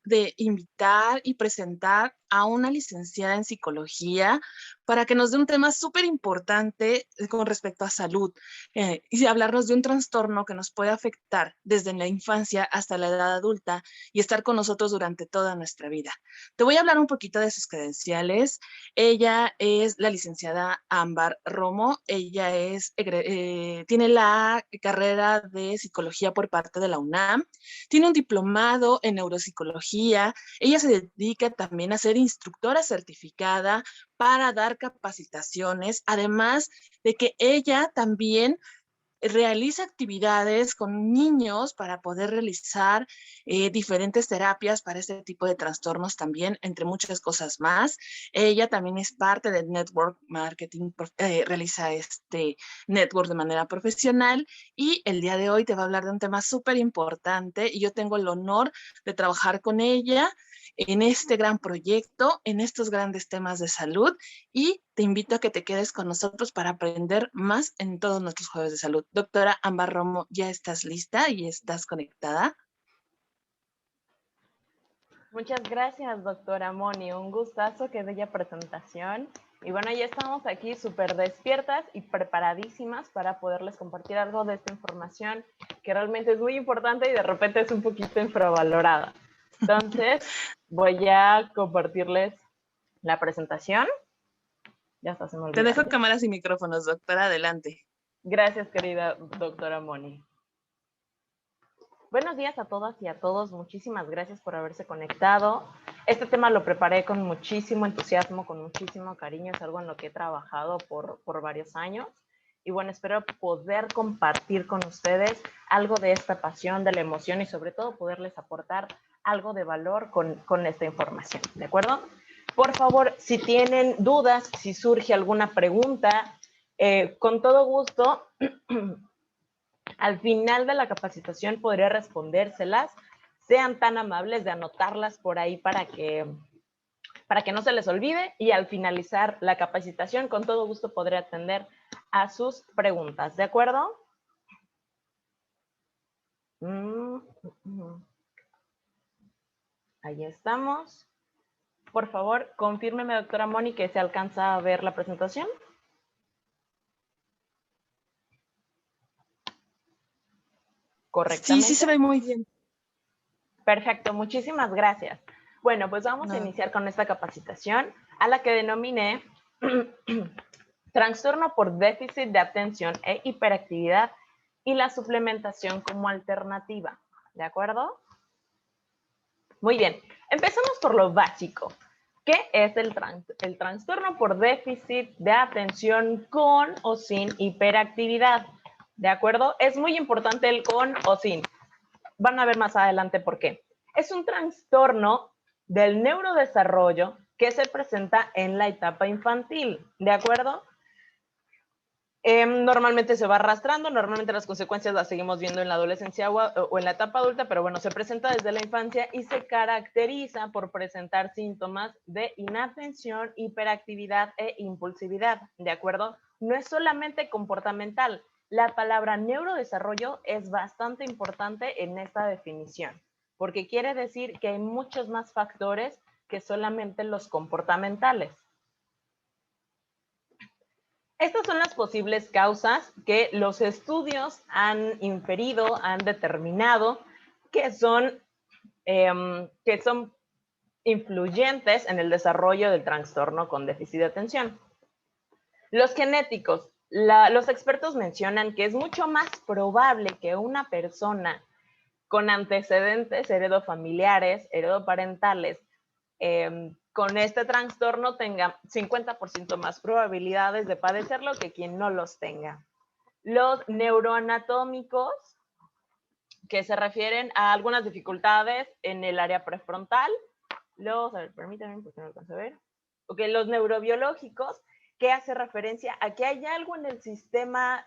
de invitar y presentar a una licenciada en psicología para que nos dé un tema súper importante con respecto a salud y hablarnos de un trastorno que nos puede afectar desde la infancia hasta la edad adulta y estar con nosotros durante toda nuestra vida. Te voy a hablar un poquito de sus credenciales. Ella es la licenciada Ámbar Romo. Ella tiene la carrera de psicología por parte de la UNAM. Tiene un diplomado en neuropsicología. Ella se dedica también a ser instructora certificada para dar capacitaciones, además de que ella también realiza actividades con niños para poder realizar diferentes terapias para este tipo de trastornos también, entre muchas cosas más. Ella también es parte del network marketing, realiza este network de manera profesional y el día de hoy te va a hablar de un tema súper importante y yo tengo el honor de trabajar con ella en este gran proyecto, en estos grandes temas de salud y te invito a que te quedes con nosotros para aprender más en todos nuestros jueves de salud. Doctora Ámbar Romo, ¿ya estás lista y estás conectada? Muchas gracias, doctora Moni. Un gustazo, qué bella presentación. Y bueno, ya estamos aquí súper despiertas y preparadísimas para poderles compartir algo de esta información que realmente es muy importante y de repente es un poquito infravalorada. Entonces, voy a compartirles la presentación. Ya está, se me Te olvidó. dejo cámaras y micrófonos, doctora, adelante. Gracias, querida doctora Moni. Buenos días a todas y a todos. Muchísimas gracias por haberse conectado. Este tema lo preparé con muchísimo entusiasmo, con muchísimo cariño. Es algo en lo que he trabajado por varios años. Y bueno, espero poder compartir con ustedes algo de esta pasión, de la emoción y sobre todo poderles aportar algo de valor con esta información. ¿De acuerdo? Por favor, si tienen dudas, si surge alguna pregunta, con todo gusto, al final de la capacitación podré respondérselas. Sean tan amables de anotarlas por ahí para que no se les olvide y al finalizar la capacitación con todo gusto podré atender a sus preguntas. ¿De acuerdo? Ahí estamos. Por favor, confírmeme, doctora Moni, que se alcanza a ver la presentación. Sí, sí ¿Correctamente? se ve muy bien. Perfecto, muchísimas gracias. Bueno, pues vamos a iniciar con esta capacitación a la que denominé trastorno por déficit de atención e hiperactividad y la suplementación como alternativa. ¿De acuerdo? Muy bien, empezamos por lo básico. ¿Qué es el trastorno por déficit de atención con o sin hiperactividad? ¿De acuerdo? Es muy importante el con o sin. Van a ver más adelante por qué. Es un trastorno del neurodesarrollo que se presenta en la etapa infantil, ¿de acuerdo? Normalmente se va arrastrando, normalmente las consecuencias las seguimos viendo en la adolescencia o en la etapa adulta, pero bueno, se presenta desde la infancia y se caracteriza por presentar síntomas de inatención, hiperactividad e impulsividad, ¿de acuerdo? No es solamente comportamental, la palabra neurodesarrollo es bastante importante en esta definición, porque quiere decir que hay muchos más factores que solamente los comportamentales. Estas son las posibles causas que los estudios han inferido, han determinado que son influyentes en el desarrollo del trastorno con déficit de atención. Los genéticos. Los expertos mencionan que es mucho más probable que una persona con antecedentes heredofamiliares, heredoparentales, con este trastorno tenga 50% más probabilidades de padecerlo que quien no los tenga. Los neuroanatómicos, que se refieren a algunas dificultades en el área prefrontal. Permítanme porque no lo alcanzo a ver. Okay, los neurobiológicos, que hace referencia a que hay algo en el sistema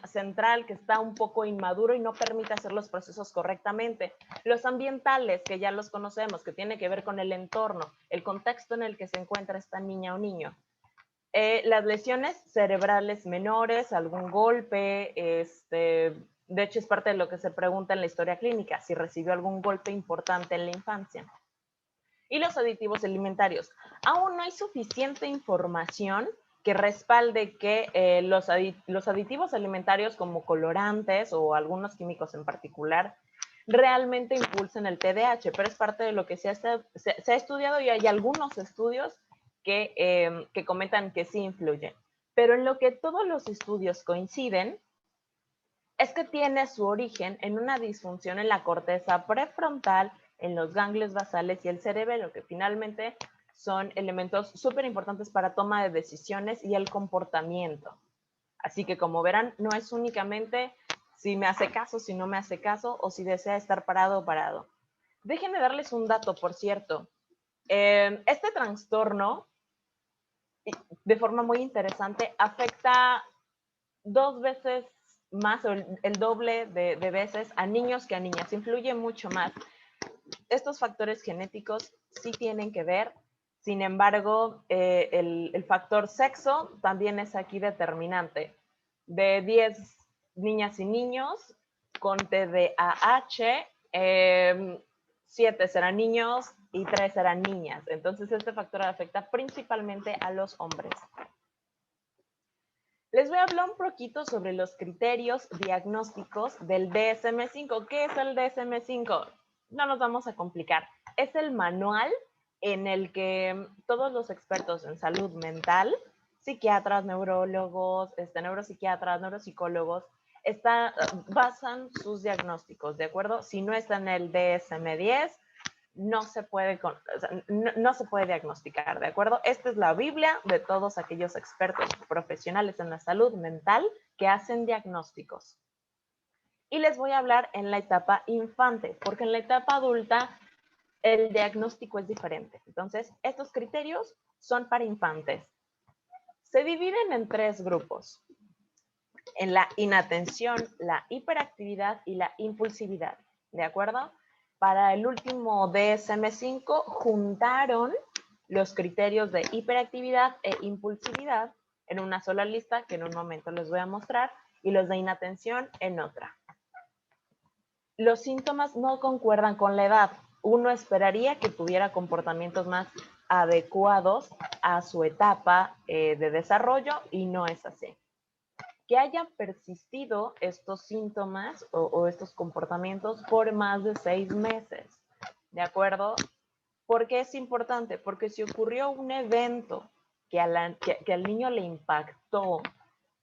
central que está un poco inmaduro y no permite hacer los procesos correctamente. Los ambientales, que ya los conocemos, que tiene que ver con el entorno, el contexto en el que se encuentra esta niña o niño. Las lesiones cerebrales menores, algún golpe, De hecho, es parte de lo que se pregunta en la historia clínica, si recibió algún golpe importante en la infancia. Y los aditivos alimentarios. Aún no hay suficiente información que respalde que los aditivos alimentarios como colorantes o algunos químicos en particular realmente impulsen el TDAH, pero es parte de lo que se ha estudiado y hay algunos estudios que comentan que sí influyen. Pero en lo que todos los estudios coinciden es que tiene su origen en una disfunción en la corteza prefrontal, en los ganglios basales y el cerebelo, que finalmente son elementos súper importantes para toma de decisiones y el comportamiento. Así que como verán, no es únicamente si me hace caso, si no me hace caso o si desea estar parado o parado. Déjenme darles un dato, por cierto. Este trastorno, de forma muy interesante, afecta 2 veces más o el doble de veces a niños que a niñas. Influye mucho más. Estos factores genéticos sí tienen que ver. Sin embargo, el factor sexo también es aquí determinante. De 10 niñas y niños con TDAH, 7 serán niños y 3 serán niñas. Entonces, este factor afecta principalmente a los hombres. Les voy a hablar un poquito sobre los criterios diagnósticos del DSM-5. ¿Qué es el DSM-5? No nos vamos a complicar. Es el manual en el que todos los expertos en salud mental, psiquiatras, neurólogos, neuropsiquiatras, neuropsicólogos, basan sus diagnósticos, ¿de acuerdo? Si no está en el DSM-10, no se puede, no se puede diagnosticar, ¿de acuerdo? Esta es la Biblia de todos aquellos expertos profesionales en la salud mental que hacen diagnósticos. Y les voy a hablar en la etapa infante, porque en la etapa adulta el diagnóstico es diferente. Entonces, estos criterios son para infantes. Se dividen en 3 grupos: en la inatención, la hiperactividad y la impulsividad, ¿de acuerdo? Para el último DSM-5 juntaron los criterios de hiperactividad e impulsividad en una sola lista que en un momento les voy a mostrar y los de inatención en otra. Los síntomas no concuerdan con la edad. Uno esperaría que tuviera comportamientos más adecuados a su etapa de desarrollo y no es así. Que hayan persistido estos síntomas o estos comportamientos por más de 6 meses, ¿de acuerdo? ¿Por qué es importante? Porque si ocurrió un evento que al niño le impactó,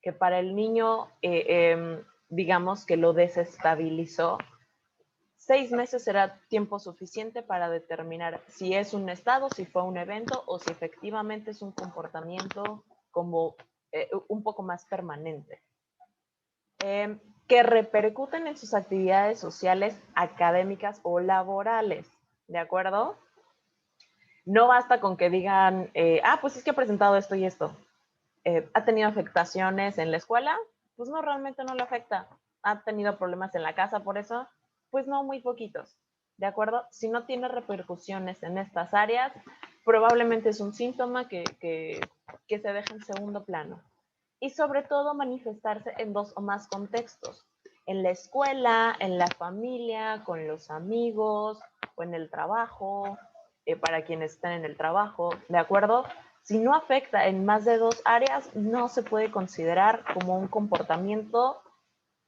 que para el niño, digamos que lo desestabilizó, 6 meses será tiempo suficiente para determinar si es un estado, si fue un evento o si efectivamente es un comportamiento como un poco más permanente. Que repercuten en sus actividades sociales, académicas o laborales, ¿de acuerdo? No basta con que digan, pues es que ha presentado esto y esto. ¿Ha tenido afectaciones en la escuela? Pues no, realmente no le afecta. ¿Ha tenido problemas en la casa por eso? Pues no, muy poquitos, ¿de acuerdo? Si no tiene repercusiones en estas áreas, probablemente es un síntoma que se deja en segundo plano. Y sobre todo manifestarse en 2 o más contextos: en la escuela, en la familia, con los amigos o en el trabajo, para quienes están en el trabajo, ¿de acuerdo? Si no afecta en más de 2 áreas, no se puede considerar como un comportamiento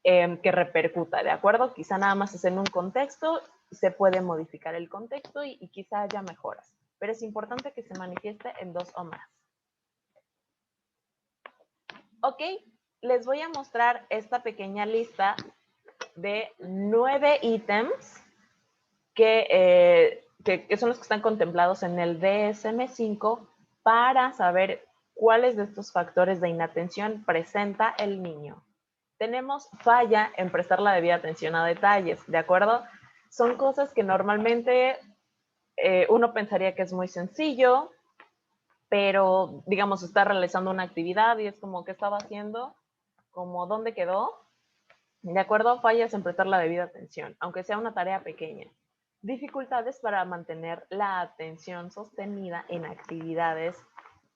que repercuta, ¿de acuerdo? Quizá nada más es en un contexto, se puede modificar el contexto y quizá haya mejoras, pero es importante que se manifieste en 2 o más. Ok, les voy a mostrar esta pequeña lista de 9 ítems que son los que están contemplados en el DSM-5 para saber cuáles de estos factores de inatención presenta el niño. Tenemos falla en prestar la debida atención a detalles, ¿de acuerdo? Son cosas que normalmente uno pensaría que es muy sencillo, pero digamos está realizando una actividad y es como, ¿qué estaba haciendo? Como, ¿dónde quedó? De acuerdo, fallas en prestar la debida atención, aunque sea una tarea pequeña. Dificultades para mantener la atención sostenida en actividades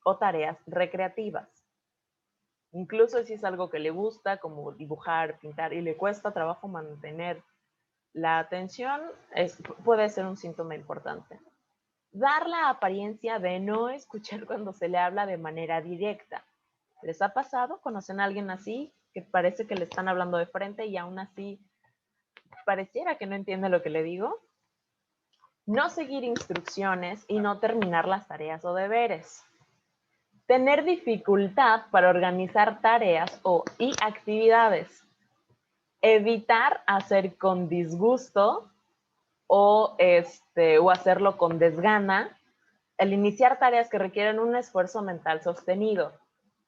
o tareas recreativas. Incluso si es algo que le gusta, como dibujar, pintar, y le cuesta trabajo mantener la atención, puede ser un síntoma importante. Dar la apariencia de no escuchar cuando se le habla de manera directa. ¿Les ha pasado? ¿Conocen a alguien así? Que parece que le están hablando de frente y aún así pareciera que no entiende lo que le digo. No seguir instrucciones y no terminar las tareas o deberes. Tener dificultad para organizar tareas y actividades. Evitar hacer con disgusto o hacerlo con desgana. El iniciar tareas que requieren un esfuerzo mental sostenido,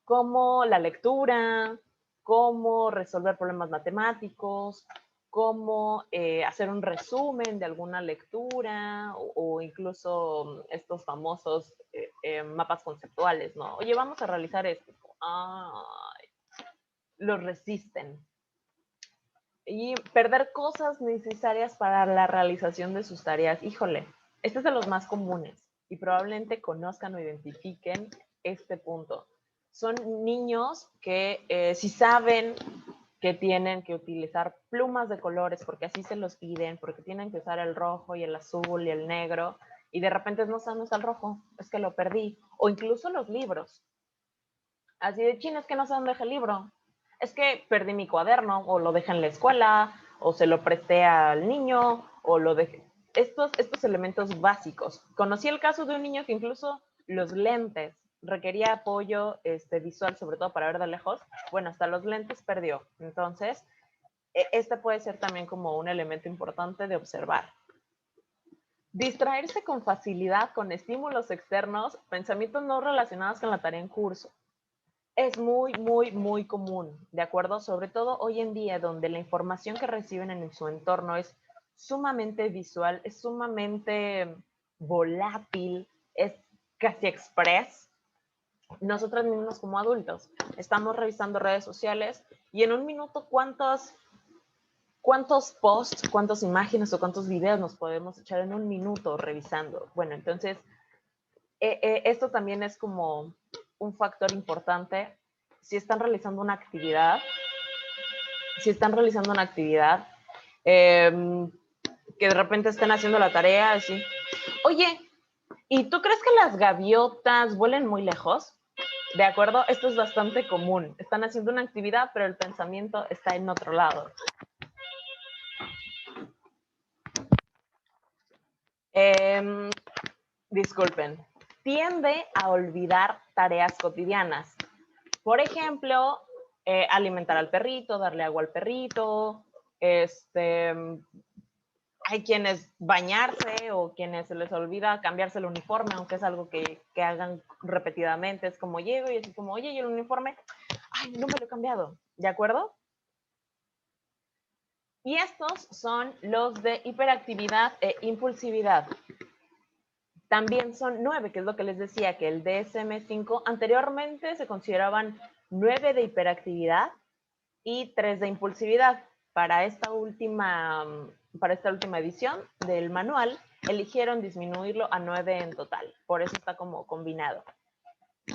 como la lectura, como resolver problemas matemáticos, como hacer un resumen de alguna lectura o incluso estos famosos mapas conceptuales, ¿no? Oye, vamos a realizar esto. Ay, lo resisten. Y perder cosas necesarias para la realización de sus tareas. Híjole, este es de los más comunes y probablemente conozcan o identifiquen este punto. Son niños que si saben que tienen que utilizar plumas de colores porque así se los piden, porque tienen que usar el rojo y el azul y el negro, y de repente no saben usar el rojo, es que lo perdí. O incluso los libros. Así de, chin, es que no sé dónde dejé el libro. Es que perdí mi cuaderno, o lo dejé en la escuela, o se lo presté al niño, o lo dejé. Estos elementos básicos. Conocí el caso de un niño que incluso los lentes requería apoyo visual, sobre todo para ver de lejos. Bueno, hasta los lentes perdió. Entonces, este puede ser también como un elemento importante de observar. Distraerse con facilidad con estímulos externos, pensamientos no relacionados con la tarea en curso. Es muy, muy, muy común, ¿de acuerdo? Sobre todo hoy en día, donde la información que reciben en su entorno es sumamente visual, es sumamente volátil, es casi express. Nosotros mismos como adultos estamos revisando redes sociales y en un minuto, ¿cuántos posts, cuántas imágenes o cuántos videos nos podemos echar en un minuto revisando? Bueno, entonces, esto también es como un factor importante. Si están realizando una actividad, que de repente estén haciendo la tarea, así, oye, ¿y tú crees que las gaviotas vuelen muy lejos? ¿De acuerdo? Esto es bastante común. Están haciendo una actividad, pero el pensamiento está en otro lado. Disculpen. Tiende a olvidar tareas cotidianas. Por ejemplo, alimentar al perrito, darle agua al perrito, hay quienes bañarse o quienes se les olvida cambiarse el uniforme, aunque es algo que hagan repetidamente. Es como llego y es como, oye, ¿y el uniforme? Ay, no me lo he cambiado. ¿De acuerdo? Y estos son los de hiperactividad e impulsividad. También son 9, que es lo que les decía, que el DSM-5 anteriormente se consideraban 9 de hiperactividad y 3 de impulsividad. Para esta última edición del manual, eligieron disminuirlo a 9 en total. Por eso está como combinado.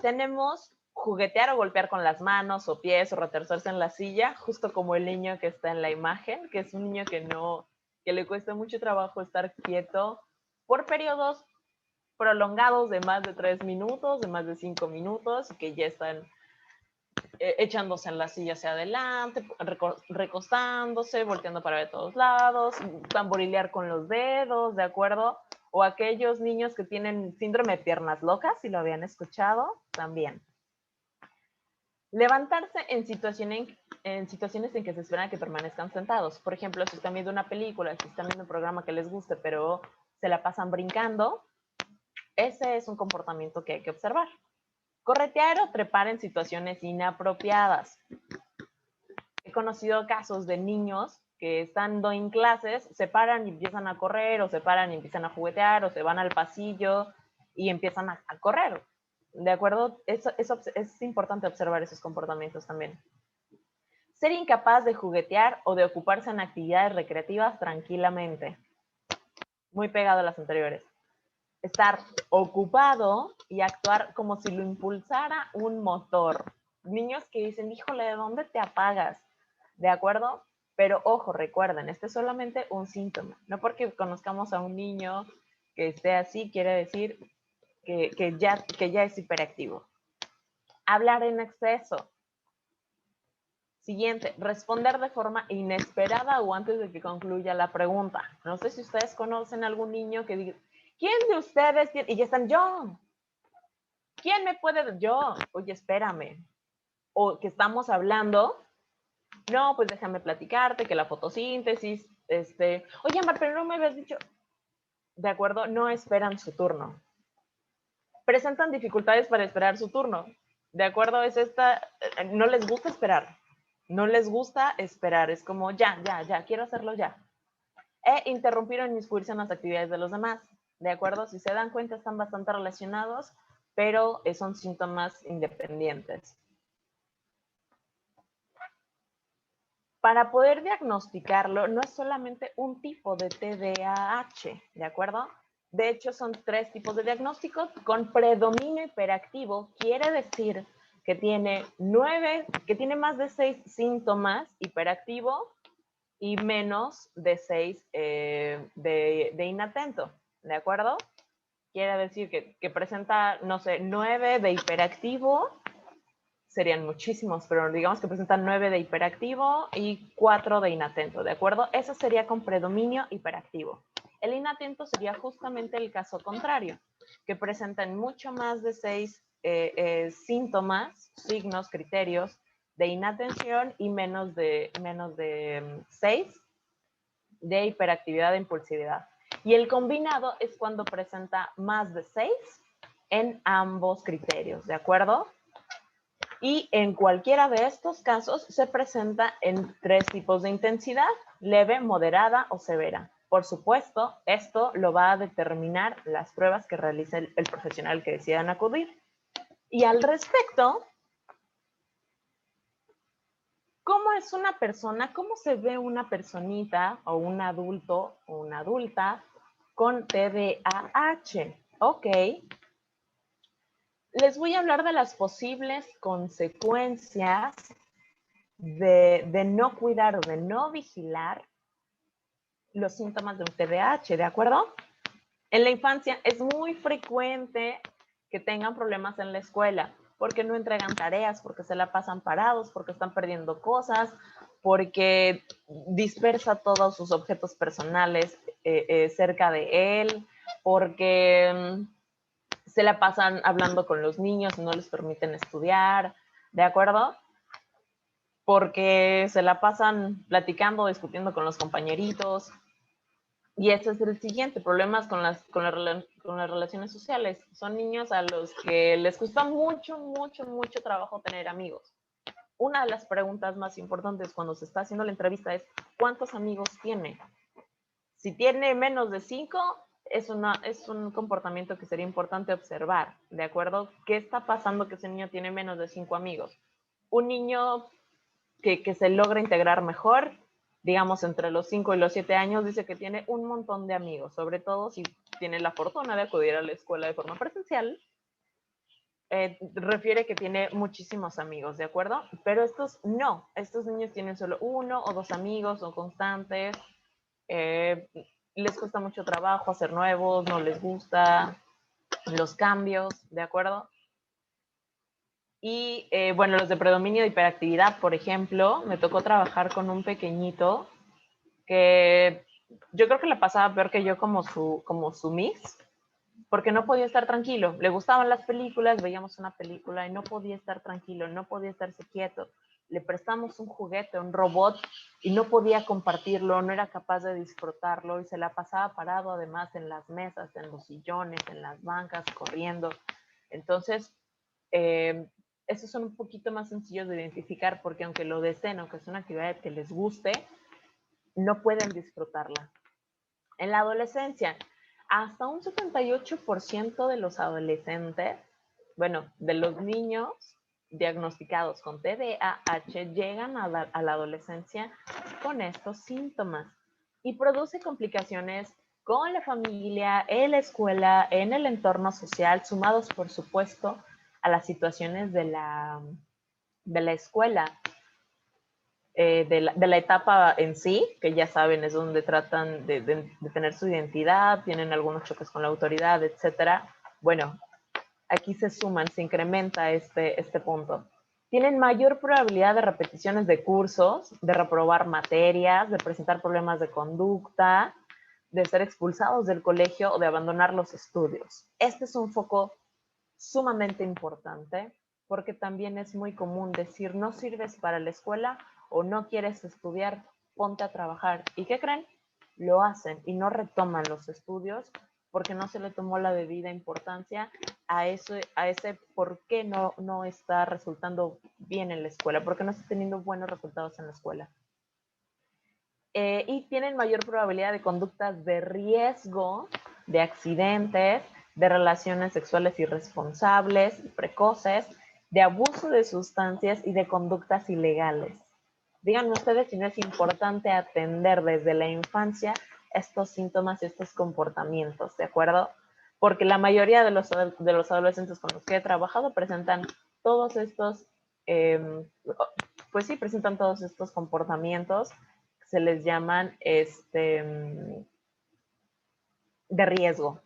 Tenemos juguetear o golpear con las manos o pies o retorcerse en la silla, justo como el niño que está en la imagen, que es un niño que le cuesta mucho trabajo estar quieto por periodos prolongados de más de 3 minutos, de más de 5 minutos, y que ya están echándose en la silla hacia adelante, recostándose, volteando para ver todos lados, tamborilear con los dedos, ¿de acuerdo? O aquellos niños que tienen síndrome de piernas locas, si lo habían escuchado, también. Levantarse en situaciones en que se espera que permanezcan sentados. Por ejemplo, si están viendo una película, si están viendo un programa que les guste, pero se la pasan brincando, ese es un comportamiento que hay que observar. Corretear o trepar en situaciones inapropiadas. He conocido casos de niños que estando en clases se paran y empiezan a correr, o se paran y empiezan a juguetear, o se van al pasillo y empiezan a correr. ¿De acuerdo? Es importante observar esos comportamientos también. Ser incapaz de juguetear o de ocuparse en actividades recreativas tranquilamente. Muy pegado a las anteriores. Estar ocupado y actuar como si lo impulsara un motor. niños que dicen, híjole, ¿de dónde te apagas? ¿De acuerdo? Pero ojo, recuerden, este es solamente un síntoma. No porque conozcamos a un niño que esté así, quiere decir que ya es hiperactivo. Hablar en exceso. Siguiente, responder de forma inesperada o antes de que concluya la pregunta. No sé si ustedes conocen a algún niño que diga, ¿quién de ustedes tiene? Y ya están, yo. ¿Quién me puede? Yo. Oye, espérame. O que estamos hablando. No, pues déjame platicarte que la fotosíntesis, oye, Amar, pero no me habías dicho. De acuerdo, no esperan su turno. Presentan dificultades para esperar su turno. De acuerdo, no les gusta esperar. No les gusta esperar, es como ya, quiero hacerlo ya. Interrumpir o inmiscuirse en las actividades de los demás. ¿De acuerdo? Si se dan cuenta, están bastante relacionados, pero son síntomas independientes. Para poder diagnosticarlo, no es solamente un tipo de TDAH, ¿de acuerdo? De hecho, son 3 tipos de diagnósticos. Con predominio hiperactivo quiere decir que tiene más de 6 síntomas hiperactivo y menos de 6 de inatento, ¿de acuerdo? Quiere decir que presenta, no sé, 9 de hiperactivo, serían muchísimos, pero digamos que presentan 9 de hiperactivo y 4 de inatento, ¿de acuerdo? Eso sería con predominio hiperactivo. El inatento sería justamente el caso contrario, que presentan mucho más de 6 síntomas, signos, criterios de inatención y menos de 6 de hiperactividad e impulsividad. Y el combinado es cuando presenta más de 6 en ambos criterios, ¿de acuerdo? Y en cualquiera de estos casos se presenta en 3 tipos de intensidad, leve, moderada o severa. Por supuesto, esto lo va a determinar las pruebas que realice el profesional que decidan acudir. Y al respecto, ¿cómo es una persona? ¿Cómo se ve una personita o un adulto o una adulta con TDAH? Ok. Les voy a hablar de las posibles consecuencias de no cuidar o de no vigilar los síntomas de un TDAH, ¿de acuerdo? En la infancia es muy frecuente que tengan problemas en la escuela porque no entregan tareas, porque se la pasan parados, porque están perdiendo cosas, porque dispersa todos sus objetos personales cerca de él, porque se la pasan hablando con los niños y no les permiten estudiar, ¿de acuerdo? Porque se la pasan platicando, discutiendo con los compañeritos. Y ese es el siguiente, problemas con las relaciones sociales. Son niños a los que les cuesta mucho trabajo tener amigos. Una de las preguntas más importantes cuando se está haciendo la entrevista es, ¿cuántos amigos tiene? Si tiene menos de 5, es un comportamiento que sería importante observar, ¿de acuerdo? ¿Qué está pasando que ese niño tiene menos de 5 amigos? Un niño que se logra integrar mejor, digamos entre los 5 y los 7 años, dice que tiene un montón de amigos, sobre todo si tiene la fortuna de acudir a la escuela de forma presencial, refiere que tiene muchísimos amigos, ¿de acuerdo? Pero estos niños tienen solo 1 o 2 amigos, son constantes, les cuesta mucho trabajo hacer nuevos, no les gusta los cambios, ¿de acuerdo? Y bueno, los de predominio de hiperactividad, por ejemplo, me tocó trabajar con un pequeñito que yo creo que le pasaba peor que yo como su Miss, porque no podía estar tranquilo. Le gustaban las películas, veíamos una película y no podía estar tranquilo, no podía estarse quieto. Le prestamos un juguete, un robot, y no podía compartirlo, no era capaz de disfrutarlo y se la pasaba parado además en las mesas, en los sillones, en las bancas, corriendo. Entonces, esos son un poquito más sencillos de identificar porque aunque lo deseen, aunque es una actividad que les guste, no pueden disfrutarla. En la adolescencia, hasta un 78% de los adolescentes, bueno, de los niños diagnosticados con TDAH llegan a la adolescencia con estos síntomas y produce complicaciones con la familia, en la escuela, en el entorno social, sumados, por supuesto, a las situaciones de de la escuela, de la etapa en sí, que ya saben, es donde tratan de tener su identidad, tienen algunos choques con la autoridad, etcétera. Bueno, aquí se suman, se incrementa este punto. Tienen mayor probabilidad de repeticiones de cursos, de reprobar materias, de presentar problemas de conducta, de ser expulsados del colegio o de abandonar los estudios. Este es un foco sumamente importante porque también es muy común decir no sirves para la escuela o no quieres estudiar, ponte a trabajar. ¿Y qué creen? Lo hacen y no retoman los estudios porque no se le tomó la debida importancia a ese por qué no está resultando bien en la escuela, por qué no está teniendo buenos resultados en la escuela. Y tienen mayor probabilidad de conductas de riesgo, de accidentes, de relaciones sexuales irresponsables, precoces, de abuso de sustancias y de conductas ilegales. Díganme ustedes si no es importante atender desde la infancia estos síntomas y estos comportamientos, ¿de acuerdo? Porque la mayoría de los adolescentes con los que he trabajado presentan todos estos, pues sí, presentan todos estos comportamientos, se les llaman de riesgo.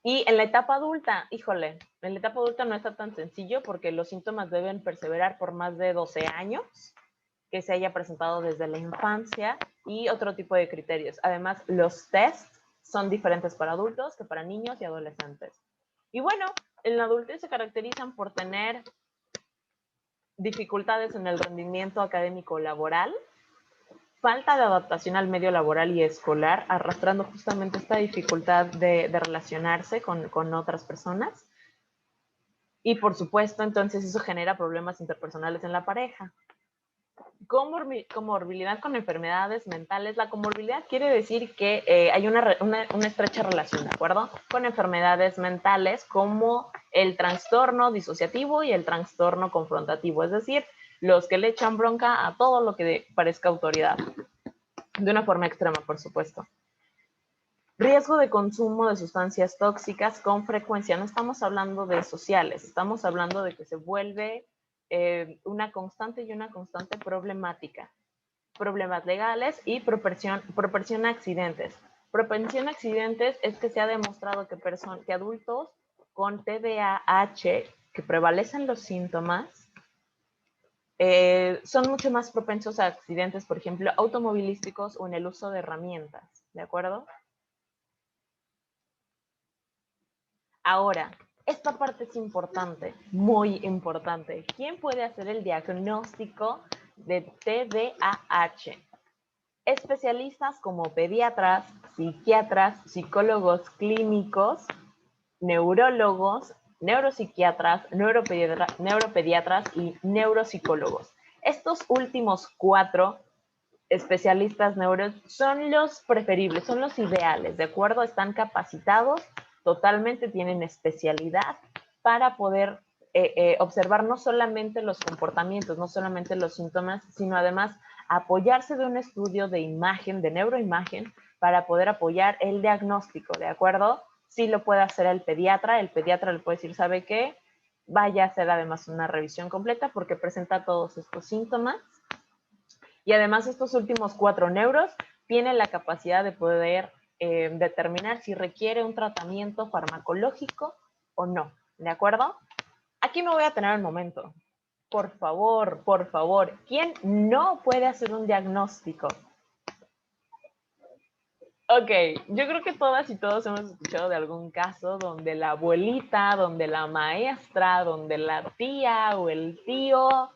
Y en la etapa adulta, híjole, en la etapa adulta no está tan sencillo porque los síntomas deben perseverar por más de 12 años, que se haya presentado desde la infancia y otro tipo de criterios. Además, los tests son diferentes para adultos que para niños y adolescentes. Y bueno, en la adultez se caracterizan por tener dificultades en el rendimiento académico laboral, falta de adaptación al medio laboral y escolar, arrastrando justamente esta dificultad de relacionarse con otras personas. Y por supuesto, entonces eso genera problemas interpersonales en la pareja. Comorbilidad con enfermedades mentales. La comorbilidad quiere decir que hay una estrecha relación, ¿de acuerdo? Con enfermedades mentales como el trastorno disociativo y el trastorno confrontativo, es decir, los que le echan bronca a todo lo que parezca autoridad. De una forma extrema, por supuesto. Riesgo de consumo de sustancias tóxicas con frecuencia. No estamos hablando de sociales, estamos hablando de que se vuelve una constante problemática. Problemas legales y propensión a accidentes. Propensión a accidentes es que se ha demostrado que adultos con TDAH, que prevalecen los síntomas, son mucho más propensos a accidentes, por ejemplo, automovilísticos o en el uso de herramientas, ¿de acuerdo? Ahora, esta parte es importante, muy importante. ¿Quién puede hacer el diagnóstico de TDAH? Especialistas como pediatras, psiquiatras, psicólogos clínicos, neurólogos, neuropsiquiatras, neuropediatras y neuropsicólogos. Estos últimos 4 especialistas neuro son los preferibles, son los ideales, ¿de acuerdo? Están capacitados totalmente, tienen especialidad para poder observar no solamente los comportamientos, no solamente los síntomas, sino además apoyarse de un estudio de imagen, de neuroimagen, para poder apoyar el diagnóstico, ¿de acuerdo? Sí lo puede hacer el pediatra le puede decir, ¿sabe qué? Vaya a hacer además una revisión completa porque presenta todos estos síntomas. Y además estos últimos 4 neuros tienen la capacidad de poder determinar si requiere un tratamiento farmacológico o no, ¿de acuerdo? Aquí me voy a tener un momento. Por favor, ¿quién no puede hacer un diagnóstico? Ok, yo creo que todas y todos hemos escuchado de algún caso donde la abuelita, donde la maestra, donde la tía o el tío,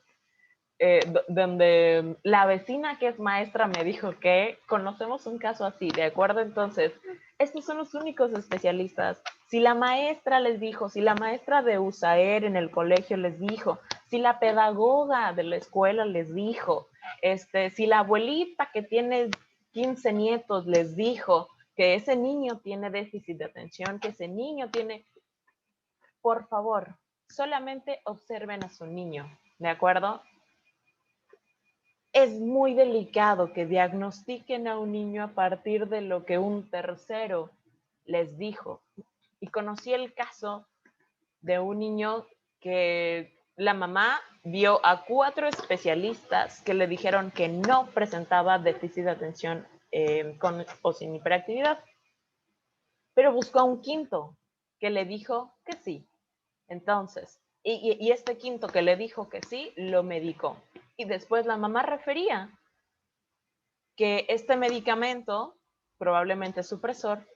donde la vecina que es maestra me dijo que conocemos un caso así, ¿de acuerdo? Entonces, estos son los únicos especialistas. Si la maestra les dijo, si la maestra de USAER en el colegio les dijo, si la pedagoga de la escuela les dijo, si la abuelita que tiene 15 nietos les dijo que ese niño tiene déficit de atención, que ese niño tiene... Por favor, solamente observen a su niño, ¿de acuerdo? Es muy delicado que diagnostiquen a un niño a partir de lo que un tercero les dijo. Y conocí el caso de un niño que la mamá vio a 4 especialistas que le dijeron que no presentaba déficit de atención con o sin hiperactividad, pero buscó a un quinto que le dijo que sí. Entonces, y este quinto que le dijo que sí, lo medicó. Y después la mamá refería que este medicamento, probablemente supresor,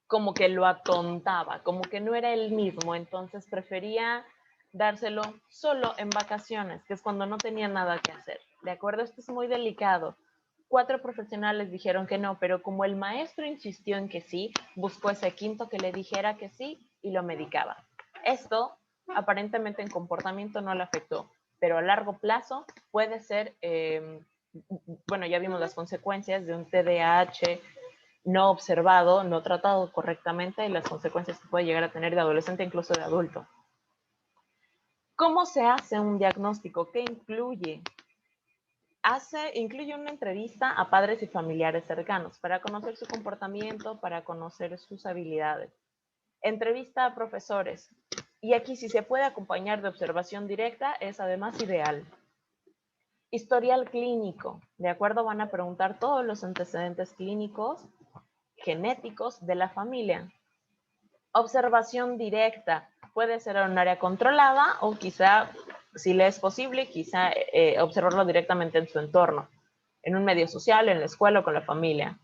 como que lo atontaba, como que no era el mismo, entonces prefería dárselo solo en vacaciones, que es cuando no tenía nada que hacer. ¿De acuerdo? Esto es muy delicado. 4 profesionales dijeron que no, pero como el maestro insistió en que sí, buscó ese quinto que le dijera que sí y lo medicaba. Esto aparentemente en comportamiento no le afectó, pero a largo plazo puede ser, bueno, ya vimos las consecuencias de un TDAH no observado, no tratado correctamente y las consecuencias que puede llegar a tener de adolescente, incluso de adulto. ¿Cómo se hace un diagnóstico? ¿Qué incluye? Incluye una entrevista a padres y familiares cercanos para conocer su comportamiento, para conocer sus habilidades. Entrevista a profesores. Y aquí, si se puede acompañar de observación directa, es además ideal. Historial clínico. De acuerdo, van a preguntar todos los antecedentes clínicos, genéticos de la familia. Observación directa. Puede ser en un área controlada o quizá, si le es posible, quizá observarlo directamente en su entorno, en un medio social, en la escuela o con la familia.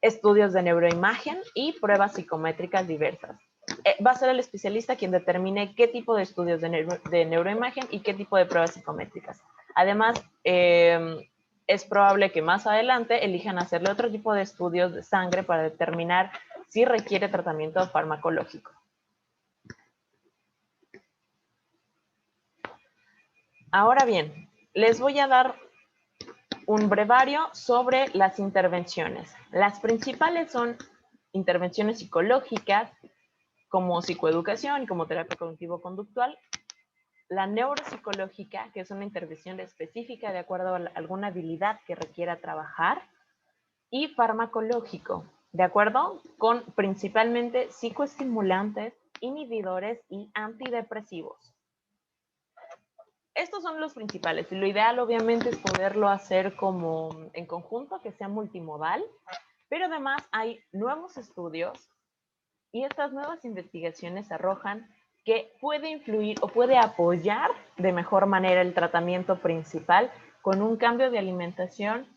Estudios de neuroimagen y pruebas psicométricas diversas. Va a ser el especialista quien determine qué tipo de estudios de neuroimagen y qué tipo de pruebas psicométricas. Además, es probable que más adelante elijan hacerle otro tipo de estudios de sangre para determinar si requiere tratamiento farmacológico. Ahora bien, les voy a dar un brevario sobre las intervenciones. Las principales son intervenciones psicológicas, como psicoeducación y como terapia cognitivo-conductual. La neuropsicológica, que es una intervención específica de acuerdo a alguna habilidad que requiera trabajar. Y farmacológico, ¿de acuerdo? Con principalmente psicoestimulantes, inhibidores y antidepresivos. Estos son los principales y lo ideal obviamente es poderlo hacer como en conjunto, que sea multimodal, pero además hay nuevos estudios y estas nuevas investigaciones arrojan que puede influir o puede apoyar de mejor manera el tratamiento principal con un cambio de alimentación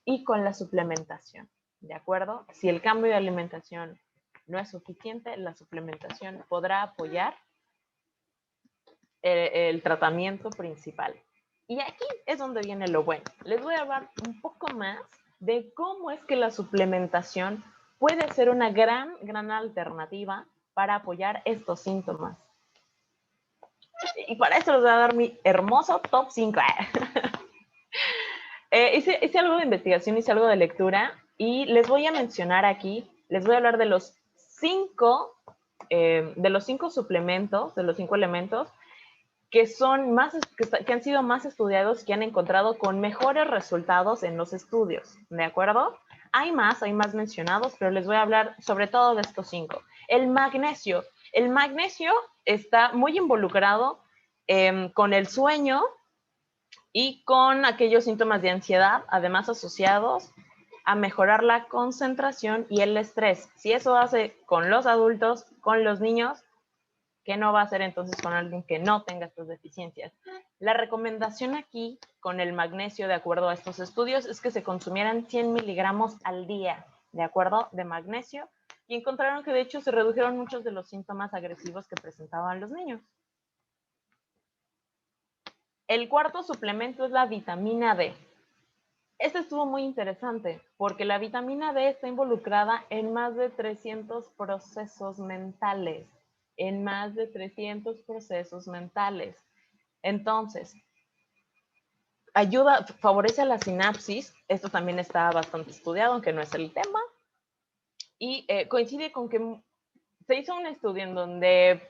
y con la suplementación, ¿de acuerdo? Si el cambio de alimentación no es suficiente, la suplementación podrá apoyar el tratamiento principal. Y aquí es donde viene lo bueno. Les voy a hablar un poco más de cómo es que la suplementación puede ser una gran alternativa para apoyar estos síntomas. Y para eso les voy a dar mi hermoso top 5. Hice algo de investigación, hice algo de lectura y les voy a mencionar aquí, les voy a hablar de los 5 suplementos, de los 5 elementos que han sido más estudiados, que han encontrado con mejores resultados en los estudios, ¿de acuerdo? Hay más mencionados, pero les voy a hablar sobre todo de estos 5. El magnesio está muy involucrado con el sueño y con aquellos síntomas de ansiedad, además asociados a mejorar la concentración y el estrés. Si eso hace con los adultos, con los niños, ¿qué no va a hacer entonces con alguien que no tenga estas deficiencias? La recomendación aquí con el magnesio, de acuerdo a estos estudios, es que se consumieran 100 miligramos al día, ¿de acuerdo? De magnesio, y encontraron que de hecho se redujeron muchos de los síntomas agresivos que presentaban los niños. El cuarto suplemento es la vitamina D. Este estuvo muy interesante porque la vitamina D está involucrada en más de 300 procesos mentales. Entonces, favorece a la sinapsis. Esto también está bastante estudiado, aunque no es el tema. Y coincide con que se hizo un estudio en donde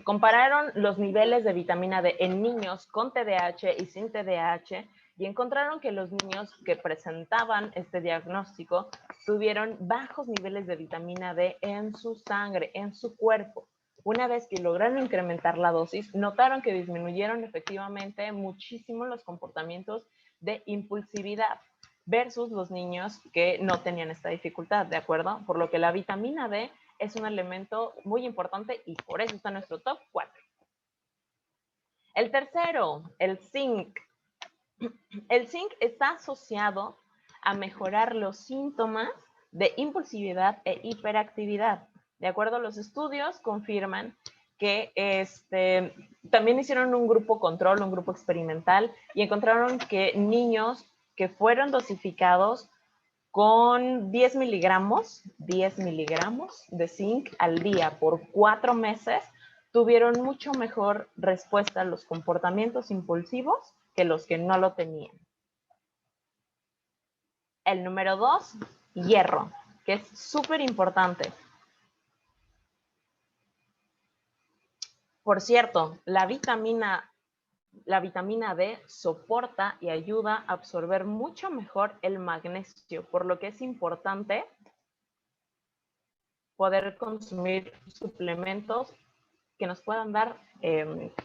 compararon los niveles de vitamina D en niños con TDAH y sin TDAH y encontraron que los niños que presentaban este diagnóstico tuvieron bajos niveles de vitamina D en su sangre, en su cuerpo. Una vez que lograron incrementar la dosis, notaron que disminuyeron efectivamente muchísimo los comportamientos de impulsividad versus los niños que no tenían esta dificultad, ¿de acuerdo? Por lo que la vitamina D es un elemento muy importante y por eso está en nuestro top 4. El tercero, el zinc. El zinc está asociado a mejorar los síntomas de impulsividad e hiperactividad. De acuerdo, los estudios confirman que también hicieron un grupo control, un grupo experimental, y encontraron que niños que fueron dosificados con 10 miligramos de zinc al día por 4 meses, tuvieron mucho mejor respuesta a los comportamientos impulsivos que los que no lo tenían. El número 2, hierro, que es súper importante. Por cierto, la vitamina D soporta y ayuda a absorber mucho mejor el magnesio, por lo que es importante poder consumir suplementos que nos puedan dar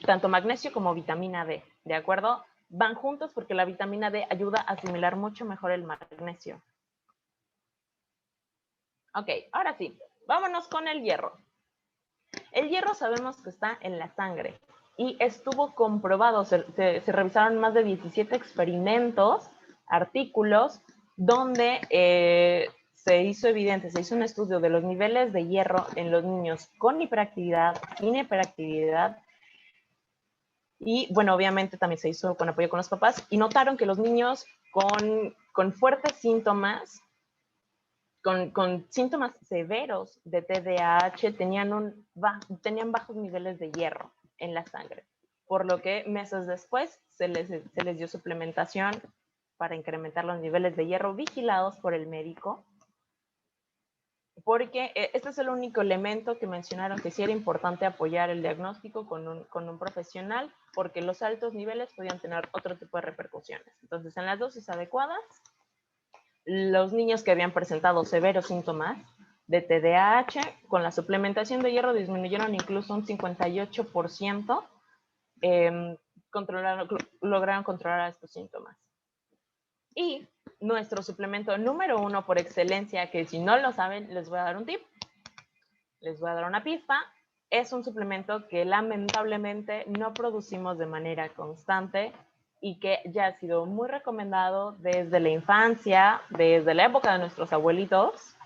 tanto magnesio como vitamina D, ¿de acuerdo? Van juntos porque la vitamina D ayuda a asimilar mucho mejor el magnesio. Ok, ahora sí, vámonos con el hierro. El hierro sabemos que está en la sangre y estuvo comprobado, se revisaron más de 17 experimentos, artículos, donde se hizo un estudio de los niveles de hierro en los niños con hiperactividad, sin hiperactividad, y bueno, obviamente también se hizo con apoyo con los papás, y notaron que los niños con fuertes síntomas, con síntomas severos de TDAH tenían bajos niveles de hierro en la sangre, por lo que meses después se les dio suplementación para incrementar los niveles de hierro vigilados por el médico, porque este es el único elemento que mencionaron que sí era importante apoyar el diagnóstico con un profesional, porque los altos niveles podían tener otro tipo de repercusiones. Entonces, en las dosis adecuadas, los niños que habían presentado severos síntomas de TDAH, con la suplementación de hierro disminuyeron incluso un 58%, lograron controlar estos síntomas. Y nuestro suplemento número 1 por excelencia, que si no lo saben, les voy a dar un tip, les voy a dar una pista, es un suplemento que lamentablemente no producimos de manera constante y que ya ha sido muy recomendado desde la infancia, desde la época de nuestros abuelitos.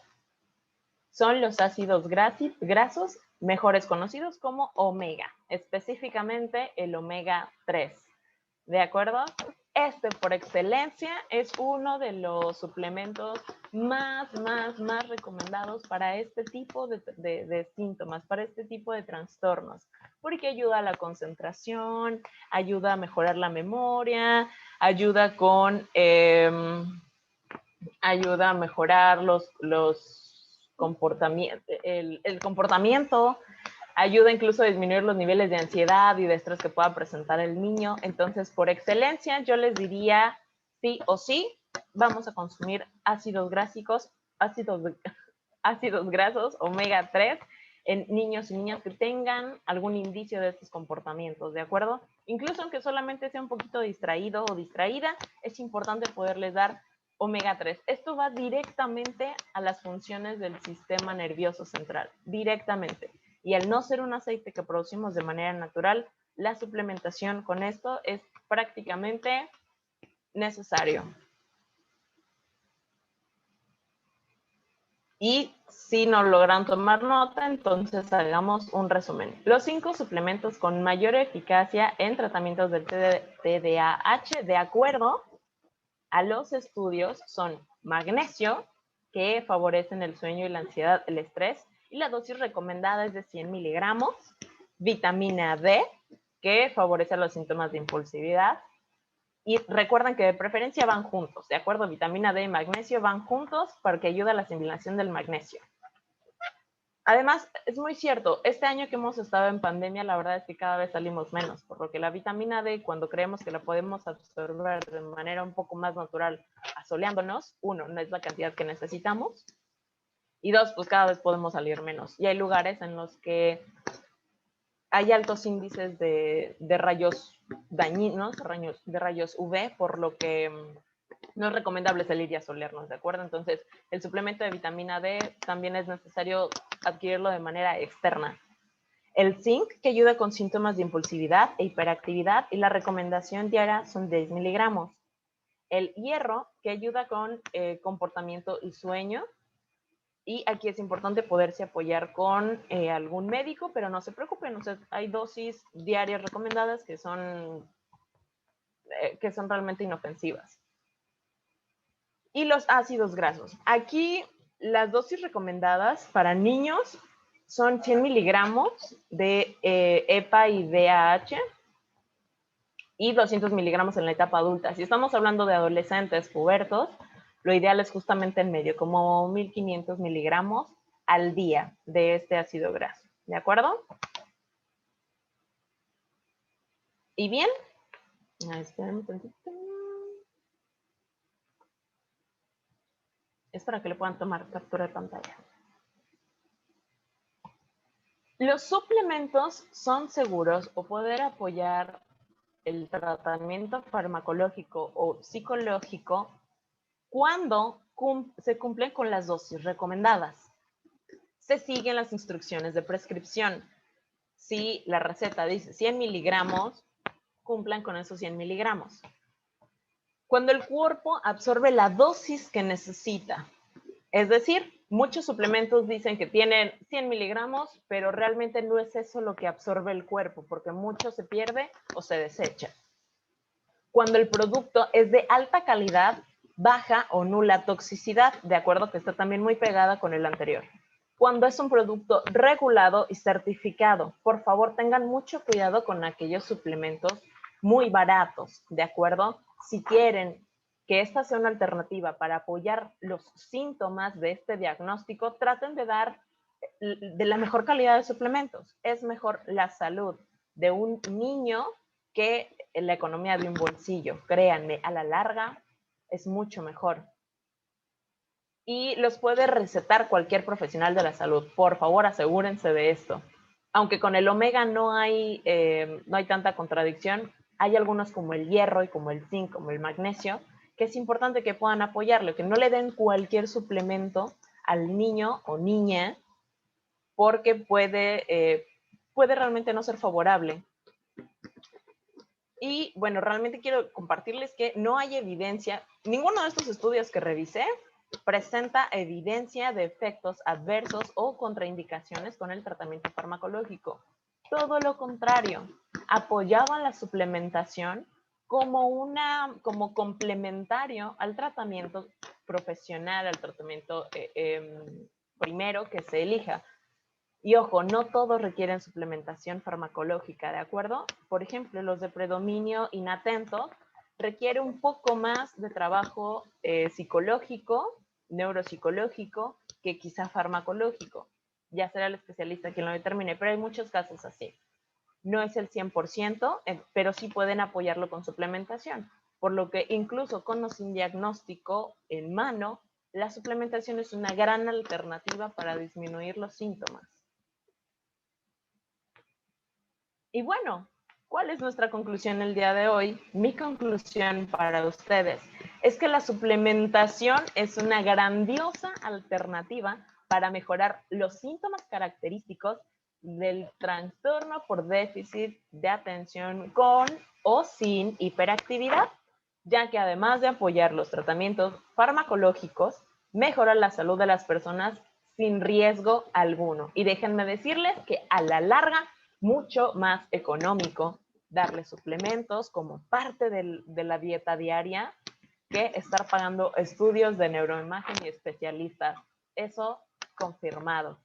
Son los ácidos grasos, mejores conocidos como omega, específicamente el omega 3. ¿De acuerdo? Este por excelencia es uno de los suplementos más recomendados para este tipo de síntomas, para este tipo de trastornos, porque ayuda a la concentración, ayuda a mejorar la memoria, ayuda a mejorar el comportamiento, ayuda incluso a disminuir los niveles de ansiedad y de estrés que pueda presentar el niño. Entonces, por excelencia, yo les diría, sí o sí, vamos a consumir ácidos grasos, omega 3, en niños y niñas que tengan algún indicio de estos comportamientos, ¿de acuerdo? Incluso aunque solamente sea un poquito distraído o distraída, es importante poderles dar omega 3. Esto va directamente a las funciones del sistema nervioso central, directamente. Y al no ser un aceite que producimos de manera natural, la suplementación con esto es prácticamente necesario. Y si no logran tomar nota, entonces hagamos un resumen. Los 5 suplementos con mayor eficacia en tratamientos del TDAH, de acuerdo a los estudios, son magnesio, que favorecen el sueño y la ansiedad, el estrés, y la dosis recomendada es de 100 miligramos. Vitamina D, que favorece los síntomas de impulsividad. Y recuerden que de preferencia van juntos, ¿de acuerdo? Vitamina D y magnesio van juntos porque ayuda a la asimilación del magnesio. Además, es muy cierto, este año que hemos estado en pandemia, la verdad es que cada vez salimos menos, por lo que la vitamina D, cuando creemos que la podemos absorber de manera un poco más natural, asoleándonos, 1, no es la cantidad que necesitamos, y 2, pues cada vez podemos salir menos. Y hay lugares en los que hay altos índices de rayos dañinos, de rayos UV, por lo que no es recomendable salir y asolearnos, ¿de acuerdo? Entonces, el suplemento de vitamina D también es necesario adquirirlo de manera externa. El zinc, que ayuda con síntomas de impulsividad e hiperactividad, y la recomendación diaria son 10 miligramos. El hierro, que ayuda con comportamiento y sueño, y aquí es importante poderse apoyar con algún médico, pero no se preocupen, o sea, hay dosis diarias recomendadas que son realmente inofensivas. Y los ácidos grasos. Aquí las dosis recomendadas para niños son 100 miligramos de EPA y DAH y 200 miligramos en la etapa adulta. Si estamos hablando de adolescentes, pubertos, lo ideal es justamente en medio, como 1500 miligramos al día de este ácido graso. ¿De acuerdo? Y bien, espérenme un tantito. Es para que le puedan tomar captura de pantalla. Los suplementos son seguros o poder apoyar el tratamiento farmacológico o psicológico cuando se cumplen con las dosis recomendadas. Se siguen las instrucciones de prescripción. Si la receta dice 100 miligramos, cumplan con esos 100 miligramos. Cuando el cuerpo absorbe la dosis que necesita, es decir, muchos suplementos dicen que tienen 100 miligramos, pero realmente no es eso lo que absorbe el cuerpo, porque mucho se pierde o se desecha. Cuando el producto es de alta calidad, baja o nula toxicidad, de acuerdo que está también muy pegada con el anterior. Cuando es un producto regulado y certificado, por favor tengan mucho cuidado con aquellos suplementos muy baratos, ¿de acuerdo? Si quieren que esta sea una alternativa para apoyar los síntomas de este diagnóstico, traten de dar de la mejor calidad de suplementos. Es mejor la salud de un niño que la economía de un bolsillo. Créanme, a la larga es mucho mejor. Y los puede recetar cualquier profesional de la salud. Por favor, asegúrense de esto. Aunque con el omega no hay tanta contradicción, hay algunos como el hierro y como el zinc, como el magnesio, que es importante que puedan apoyarlo, que no le den cualquier suplemento al niño o niña, porque puede realmente no ser favorable. Y bueno, realmente quiero compartirles que no hay evidencia, ninguno de estos estudios que revisé presenta evidencia de efectos adversos o contraindicaciones con el tratamiento farmacológico. Todo lo contrario, apoyaban la suplementación como complementario al tratamiento profesional, al tratamiento primero que se elija. Y ojo, no todos requieren suplementación farmacológica, ¿de acuerdo? Por ejemplo, los de predominio inatento requiere un poco más de trabajo psicológico, neuropsicológico, que quizá farmacológico. Ya será el especialista quien lo determine, pero hay muchos casos así. No es el 100%, pero sí pueden apoyarlo con suplementación. Por lo que incluso con o sin diagnóstico en mano, la suplementación es una gran alternativa para disminuir los síntomas. Y bueno, ¿cuál es nuestra conclusión el día de hoy? Mi conclusión para ustedes es que la suplementación es una grandiosa alternativa para mejorar los síntomas característicos del trastorno por déficit de atención con o sin hiperactividad, ya que además de apoyar los tratamientos farmacológicos, mejora la salud de las personas sin riesgo alguno. Y déjenme decirles que a la larga mucho más económico darle suplementos como parte de la dieta diaria que estar pagando estudios de neuroimagen y especialistas. Eso confirmado.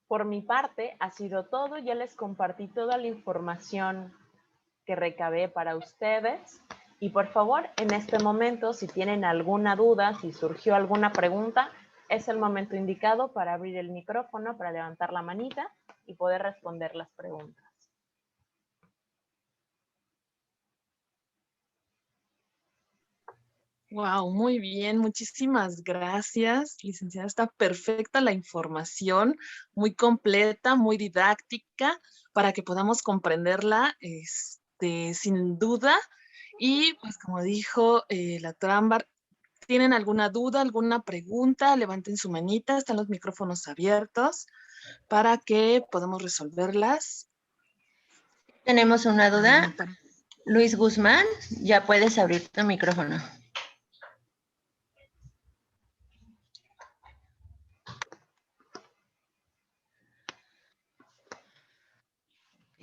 Por mi parte, ha sido todo. Ya les compartí toda la información que recabé para ustedes. Y por favor, en este momento, si tienen alguna duda, si surgió alguna pregunta, es el momento indicado para abrir el micrófono, para levantar la manita y poder responder las preguntas. Wow, muy bien, muchísimas gracias, licenciada. Está perfecta la información, muy completa, muy didáctica, para que podamos comprenderla, sin duda. Y pues como dijo la doctora Ámbar, ¿tienen alguna duda, alguna pregunta? Levanten su manita, están los micrófonos abiertos para que podamos resolverlas. Tenemos una duda. Para- Luis Guzmán, ya puedes abrir tu micrófono.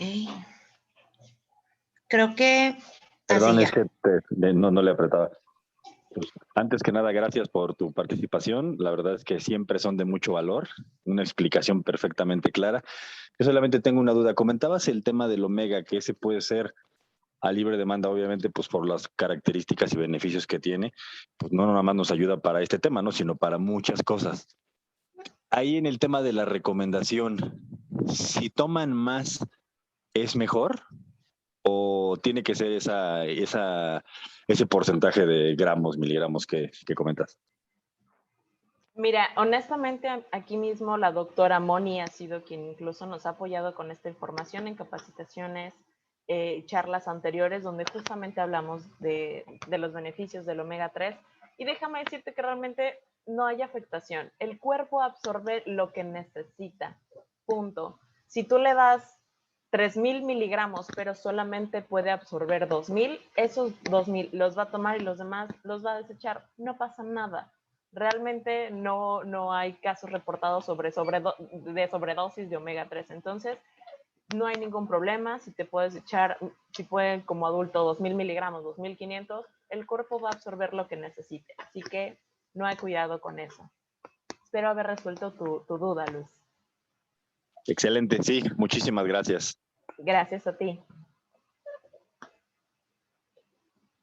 Okay. Creo que Perdón, así es ya. que no le apretaba. Pues, antes que nada, gracias por tu participación. La verdad es que siempre son de mucho valor, una explicación perfectamente clara. Yo solamente tengo una duda. Comentabas el tema del omega, que ese puede ser a libre demanda, obviamente, pues por las características y beneficios que tiene, pues no nada más nos ayuda para este tema, ¿no? Sino para muchas cosas. Ahí en el tema de la recomendación, si toman más, ¿es mejor? ¿O tiene que ser ese porcentaje de gramos, miligramos que comentas? Mira, honestamente, aquí mismo la doctora Moni ha sido quien incluso nos ha apoyado con esta información en capacitaciones, charlas anteriores, donde justamente hablamos de los beneficios del omega 3. Y déjame decirte que realmente no hay afectación. El cuerpo absorbe lo que necesita. Punto. Si tú le das 3,000 miligramos, pero solamente puede absorber 2,000, esos 2,000 los va a tomar y los demás los va a desechar. No pasa nada. Realmente no hay casos reportados de sobredosis de omega 3. Entonces, no hay ningún problema. Si te puedes echar, si pueden como adulto 2,000 miligramos, 2,500, el cuerpo va a absorber lo que necesite. Así que no hay cuidado con eso. Espero haber resuelto tu duda, Luz. Excelente, sí, muchísimas gracias. Gracias a ti.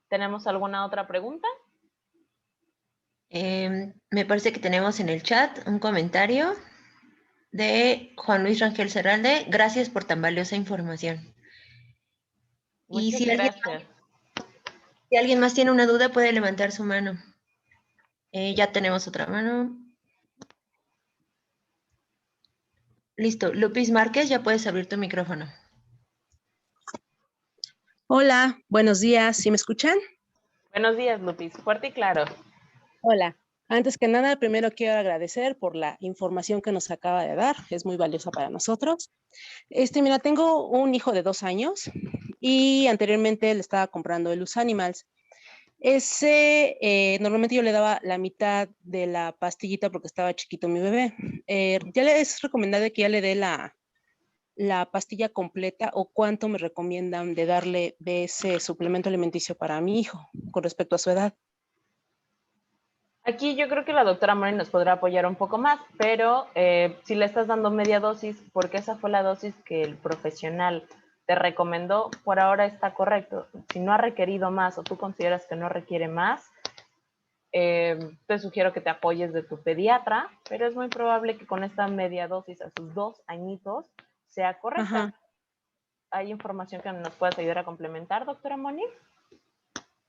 ¿Tenemos alguna otra pregunta? Me parece que tenemos en el chat un comentario de Juan Luis Rangel Serralde. Gracias por tan valiosa información. Y Muchas gracias. Si alguien más tiene una duda, puede levantar su mano. Ya tenemos otra mano. Listo. Lupis Márquez, ya puedes abrir tu micrófono. Hola, buenos días. ¿Sí me escuchan? Buenos días, Lupis. Fuerte y claro. Hola. Antes que nada, primero quiero agradecer por la información que nos acaba de dar. Es muy valiosa para nosotros. Mira, tengo un hijo de 2 años y anteriormente le estaba comprando el Animals. Normalmente yo le daba la mitad de la pastillita porque estaba chiquito mi bebé. Ya le es recomendable que ya le dé la pastilla completa o cuánto me recomiendan de darle de ese suplemento alimenticio para mi hijo con respecto a su edad. Aquí yo creo que la doctora Moni nos podrá apoyar un poco más, pero si le estás dando media dosis, porque esa fue la dosis que el profesional te recomendó, por ahora está correcto. Si no ha requerido más o tú consideras que no requiere más, te sugiero que te apoyes de tu pediatra, pero es muy probable que con esta media dosis a sus 2 añitos sea correcta. Ajá. ¿Hay información que nos puedas ayudar a complementar, doctora Moni?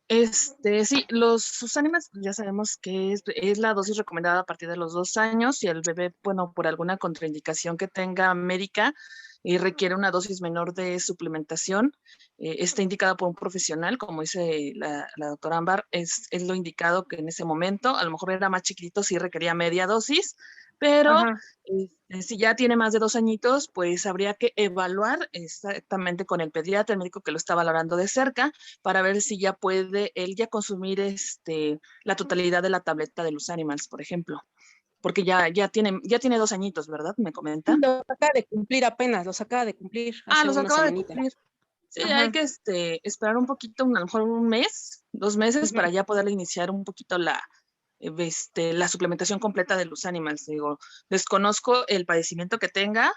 Sí, sus ánimas ya sabemos que es la dosis recomendada a partir de los 2 años. Si el bebé, bueno, por alguna contraindicación que tenga médica y requiere una dosis menor de suplementación, está indicada por un profesional, como dice la doctora Ámbar, es lo indicado que en ese momento, a lo mejor era más chiquitito, sí requería media dosis, pero Ajá. si ya tiene más de 2 añitos, pues habría que evaluar exactamente con el pediatra, el médico que lo está valorando de cerca, para ver si ya puede él ya consumir la totalidad de la tableta de los Animals, por ejemplo. Porque ya tiene 2 añitos, ¿verdad? Me comenta. Los acaba de cumplir apenas, los acaba de cumplir hace Los una acaba de semanita. cumplir. Sí, hay Ajá. que esperar un poquito, a lo mejor un mes, 2 meses, Ujú. para ya poderle iniciar un poquito la suplementación completa de los Animals. Digo, desconozco el padecimiento que tenga,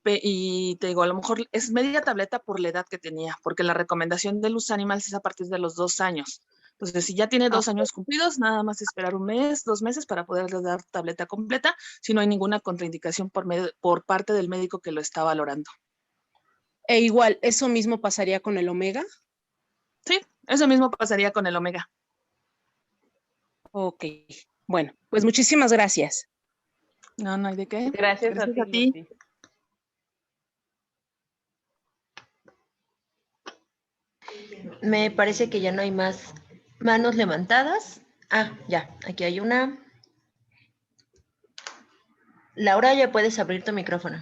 y te digo, a lo mejor es media tableta por la edad que tenía, porque la recomendación de los Animals es a partir de los 2 años. Entonces, si ya tiene 2 años cumplidos, nada más esperar un mes, 2 meses para poderle dar tableta completa, si no hay ninguna contraindicación por parte del médico que lo está valorando. E igual, ¿eso mismo pasaría con el omega? Sí, eso mismo pasaría con el omega. Ok, bueno, pues muchísimas gracias. No, no hay de qué. Gracias a ti, Lucy. Me parece que ya no hay más manos levantadas. Ah, ya, aquí hay una. Laura, ya puedes abrir tu micrófono.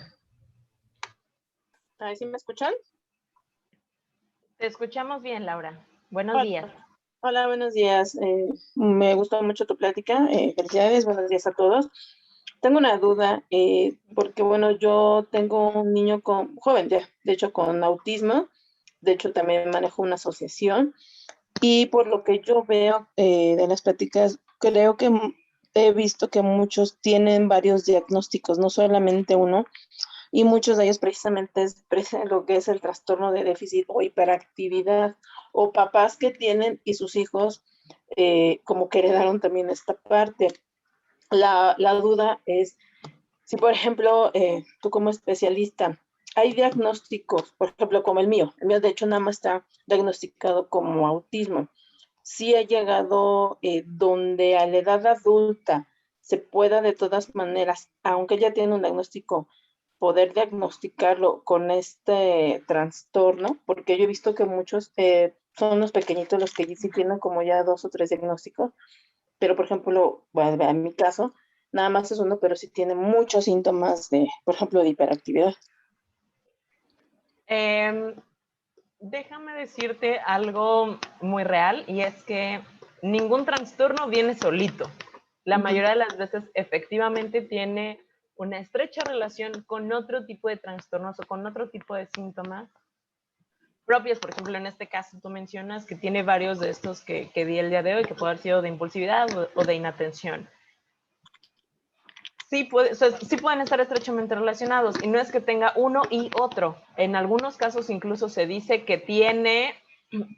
¿Sí me escuchan? Te escuchamos bien, Laura. Buenos Hola. días. Hola, buenos días. Me gustó mucho tu plática. Felicidades, buenos días a todos. Tengo una duda, porque bueno, yo tengo un niño joven ya, de hecho con autismo. De hecho, también manejo una asociación. Y por lo que yo veo de las pláticas, creo que he visto que muchos tienen varios diagnósticos, no solamente uno, y muchos de ellos precisamente es lo que es el trastorno de déficit o hiperactividad, o papás que tienen y sus hijos como que heredaron también esta parte. La duda es, si por ejemplo, tú como especialista, hay diagnósticos, por ejemplo, como el mío de hecho nada más está diagnosticado como autismo. Sí ha llegado donde a la edad adulta se pueda de todas maneras, aunque ya tiene un diagnóstico, poder diagnosticarlo con este trastorno, porque yo he visto que muchos son los pequeñitos los que sí tienen como ya 2 o 3 diagnósticos, pero por ejemplo, bueno, en mi caso, nada más es uno, pero sí tiene muchos síntomas de, por ejemplo, de hiperactividad. Déjame decirte algo muy real, y es que ningún trastorno viene solito. La mayoría de las veces efectivamente tiene una estrecha relación con otro tipo de trastornos o con otro tipo de síntomas propios. Por ejemplo, en este caso tú mencionas que tiene varios de estos que di el día de hoy, que puede haber sido de impulsividad o de inatención. Sí, sí pueden estar estrechamente relacionados, y no es que tenga uno y otro. En algunos casos incluso se dice que tiene,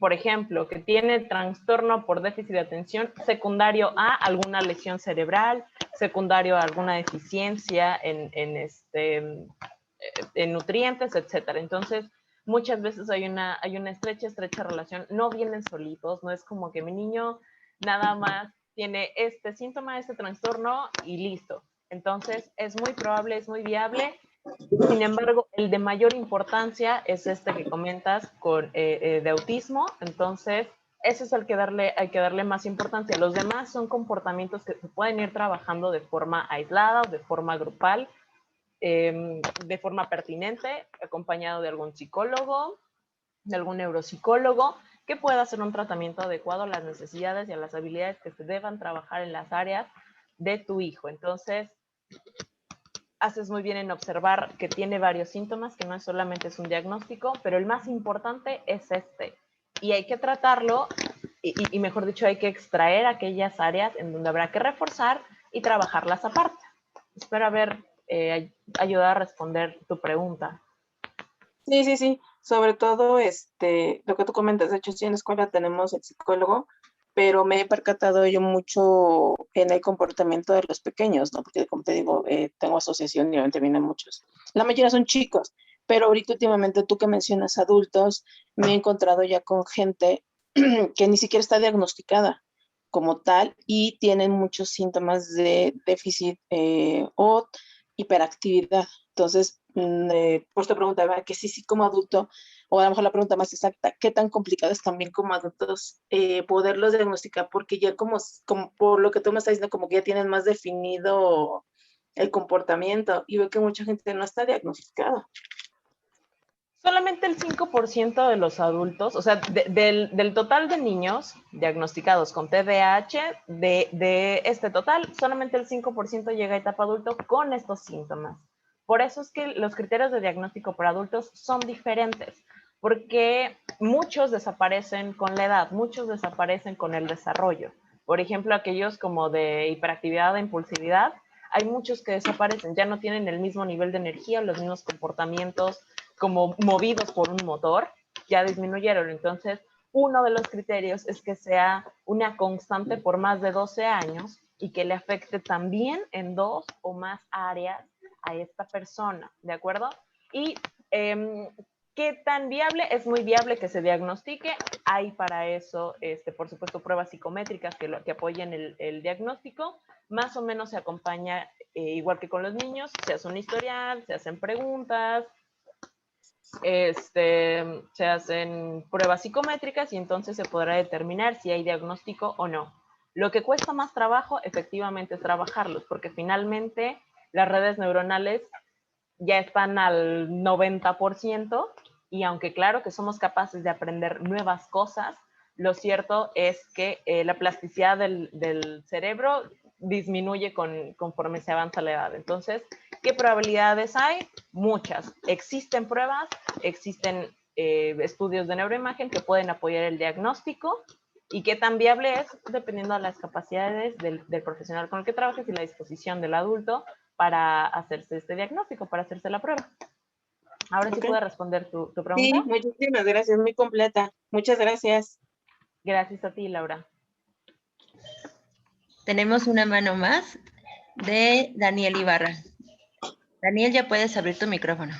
por ejemplo, que tiene trastorno por déficit de atención secundario a alguna lesión cerebral, secundario a alguna deficiencia en nutrientes, etcétera. Entonces, muchas veces hay una estrecha relación. No vienen solitos, no es como que mi niño nada más tiene este síntoma, este trastorno y listo. Entonces, es muy probable, es muy viable. Sin embargo, el de mayor importancia es este que comentas de autismo. Entonces, ese es el que hay que darle más importancia. Los demás son comportamientos que se pueden ir trabajando de forma aislada o de forma grupal, de forma pertinente, acompañado de algún psicólogo, de algún neuropsicólogo, que pueda hacer un tratamiento adecuado a las necesidades y a las habilidades que se deban trabajar en las áreas de tu hijo. Entonces, haces muy bien en observar que tiene varios síntomas, que no solamente es un diagnóstico, pero el más importante es este. Y hay que tratarlo, y mejor dicho, hay que extraer aquellas áreas en donde habrá que reforzar y trabajarlas aparte. Espero haber ayudado a responder tu pregunta. Sí. Sobre todo lo que tú comentas. De hecho, sí, en la escuela tenemos el psicólogo, pero me he percatado yo mucho en el comportamiento de los pequeños, ¿no? Porque, como te digo, tengo asociación y obviamente vienen muchos. La mayoría son chicos, pero ahorita últimamente tú que mencionas adultos, me he encontrado ya con gente que ni siquiera está diagnosticada como tal y tienen muchos síntomas de déficit o hiperactividad. Entonces, pues te preguntaba que sí, como adulto, o a lo mejor la pregunta más exacta, ¿qué tan complicado es también como adultos poderlos diagnosticar? Porque ya como por lo que tú me estás diciendo, como que ya tienen más definido el comportamiento, y veo que mucha gente no está diagnosticada. Solamente el 5% de los adultos, o sea, del total de niños diagnosticados con TDAH, de este total, solamente el 5% llega a etapa adulto con estos síntomas. Por eso es que los criterios de diagnóstico para adultos son diferentes, porque muchos desaparecen con la edad, muchos desaparecen con el desarrollo. Por ejemplo, aquellos como de hiperactividad e impulsividad, hay muchos que desaparecen, ya no tienen el mismo nivel de energía, los mismos comportamientos como movidos por un motor, ya disminuyeron. Entonces, uno de los criterios es que sea una constante por más de 12 años y que le afecte también en 2 o más áreas a esta persona, ¿de acuerdo? Y ¿qué ¿Qué tan viable? Es muy viable que se diagnostique. Hay para eso, por supuesto, pruebas psicométricas que apoyen el diagnóstico. Más o menos se acompaña, igual que con los niños, se hace un historial, se hacen preguntas, se hacen pruebas psicométricas y entonces se podrá determinar si hay diagnóstico o no. Lo que cuesta más trabajo, efectivamente, es trabajarlos, porque finalmente las redes neuronales ya están al 90%, y aunque claro que somos capaces de aprender nuevas cosas, lo cierto es que la plasticidad del cerebro disminuye conforme se avanza la edad. Entonces, ¿qué probabilidades hay? Muchas. Existen pruebas, existen estudios de neuroimagen que pueden apoyar el diagnóstico, y qué tan viable es dependiendo de las capacidades del profesional con el que trabajes y la disposición del adulto para hacerse este diagnóstico, para hacerse la prueba. Ahora sí puedo responder tu pregunta. Sí, muchísimas gracias, muy completa. Muchas gracias. Gracias a ti, Laura. Tenemos una mano más de Daniel Ibarra. Daniel, ya puedes abrir tu micrófono.